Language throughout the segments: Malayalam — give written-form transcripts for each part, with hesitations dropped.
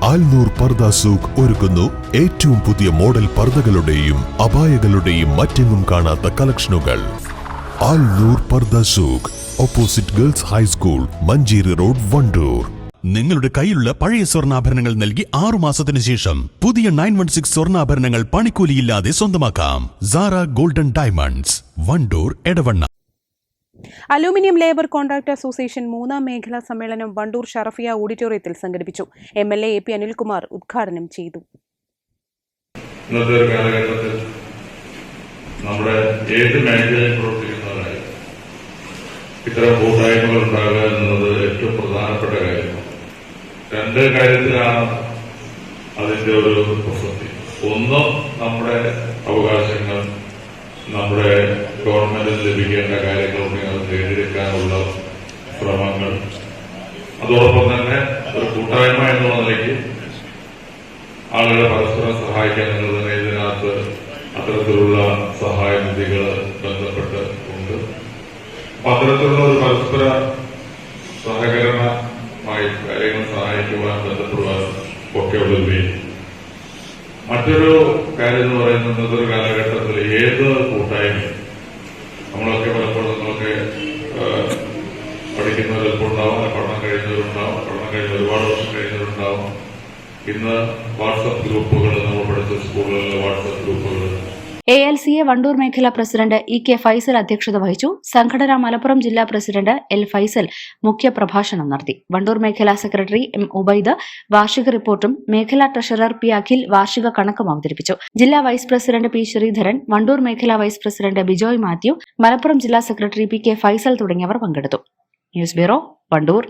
ആൽനൂർ പർദ സൂഖ് ഒരുക്കുന്നു ഏറ്റവും പുതിയ മോഡൽ പർദകളുടെയും അബായകളുടെയും മറ്റെങ്ങും കാണാത്ത കളക്ഷനുകൾ. Alnoor Pardha Souq, opposite girls high school, Manjeri road, Wandoor. നിങ്ങളുടെ കയ്യിലുള്ള പഴയ സ്വർണ്ണാഭരണങ്ങൾ നൽകി 6 മാസത്തിനു ശേഷം പുതിയ 916 സ്വർണ്ണാഭരണങ്ങൾ പണിക്കൂലിയില്ലാതെ സ്വന്തമാക്കാം. Sara golden diamonds, Wandoor, Edavanna. Aluminium labour contractor association 3ാം മേഖലാ സമ്മേളനം വണ്ടൂർ ഷറഫിയ ഓഡിറ്റോറിയത്തിൽ സംഘടിപ്പിച്ചു. MLA AP അനിൽകുമാർ ഉദ്ഘാടനം ചെയ്തു. ഇന്നത്തെ ഒരു കാലഘട്ടത്തിൽ നമ്മുടെ ഏത് മേഖലയിൽ പ്രവർത്തിക്കുന്നവരായി ഇത്തരം കൂട്ടായ്മകൾ ഉണ്ടാകുക എന്നത് ഏറ്റവും പ്രധാനപ്പെട്ട കാര്യമാണ്. 2 കാര്യത്തിലാണ് അതിന്റെ ഒരു പ്രസക്തി. ഒന്ന്, നമ്മുടെ അവകാശങ്ങൾ, നമ്മുടെ ഗവൺമെന്റിൽ ലഭിക്കേണ്ട കാര്യങ്ങളുണ്ടെങ്കിൽ അത് നേടിയെടുക്കാനുള്ള ശ്രമങ്ങൾ, അതോടൊപ്പം തന്നെ ഒരു കൂട്ടായ്മ എന്നുള്ള നിലയ്ക്ക് ആളുകളെ പരസ്പരം സഹായിക്കാൻ എന്നുള്ളതിന് ഇതിനകത്ത് അത്തരത്തിലുള്ള സഹായ നിധികൾ ബന്ധപ്പെട്ട് ഉണ്ട്. അത്തരത്തിലുള്ള ഒരു പരസ്പര സഹകരണമായി കാര്യങ്ങൾ സഹായിക്കുവാൻ ബന്ധപ്പെടുവാൻ ഒക്കെയുള്ള വേദി. മറ്റൊരു കാര്യം എന്ന് പറയുന്നത് ഒരു കാലഘട്ടത്തിൽ ഏത് കൂട്ടായ്മയും നമ്മളൊക്കെ പലപ്പോഴും നമ്മളൊക്കെ പഠിക്കുന്നവർ ചിലപ്പോൾ ഉണ്ടാവും, പഠനം കഴിഞ്ഞവരുണ്ടാവും, പഠനം കഴിഞ്ഞ് ഒരുപാട് വർഷം കഴിഞ്ഞവരുണ്ടാവും. ഇന്ന് വാട്സപ്പ് ഗ്രൂപ്പുകൾ, നമ്മൾ പഠിച്ച സ്കൂളുകളിലെ വാട്സപ്പ് ഗ്രൂപ്പുകൾ. ALCA വണ്ടൂർ മേഖലാ പ്രസിഡന്റ് EK ഫൈസൽ അധ്യക്ഷത വഹിച്ചു. സംഘടന മലപ്പുറം ജില്ലാ പ്രസിഡന്റ് L ഫൈസൽ മുഖ്യപ്രഭാഷണം നടത്തി. വണ്ടൂർ മേഖലാ സെക്രട്ടറി M ഉബൈദ് വാർഷിക റിപ്പോർട്ടും മേഖലാ ട്രഷറർ P അഖിൽ വാർഷിക കണക്കും അവതരിപ്പിച്ചു. ജില്ലാ vice president P Sreedharan, Wandoor മേഖലാ വൈസ് പ്രസിഡന്റ് ബിജോയ് മാത്യു, മലപ്പുറം ജില്ലാ സെക്രട്ടറി PK ഫൈസൽ തുടങ്ങിയവർ പങ്കെടുത്തു. News bureau, Wandoor.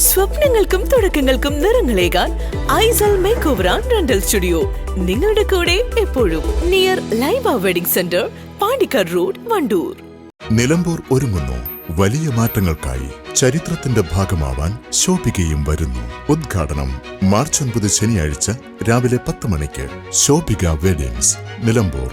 സ്വപ്നങ്ങൾക്കും തുടക്കങ്ങൾക്കും നിറങ്ങളേകാൻ Aisal make over and rental studio നിങ്ങളുടെ കൂടെ എപ്പോഴും. Near Laiba wedding center, Pandikkad road, Wandoor. Nilambur ഒരുങ്ങുന്നു വലിയ മാറ്റങ്ങൾക്കായി. ചരിത്രത്തിന്റെ ഭാഗമാവാൻ ശോഭികയും വരുന്നു. ഉദ്ഘാടനം മാർച്ച് 9 ശനിയാഴ്ച രാവിലെ 10 മണിക്ക്. ശോഭിക വെഡിങ്സ്, നിലമ്പൂർ.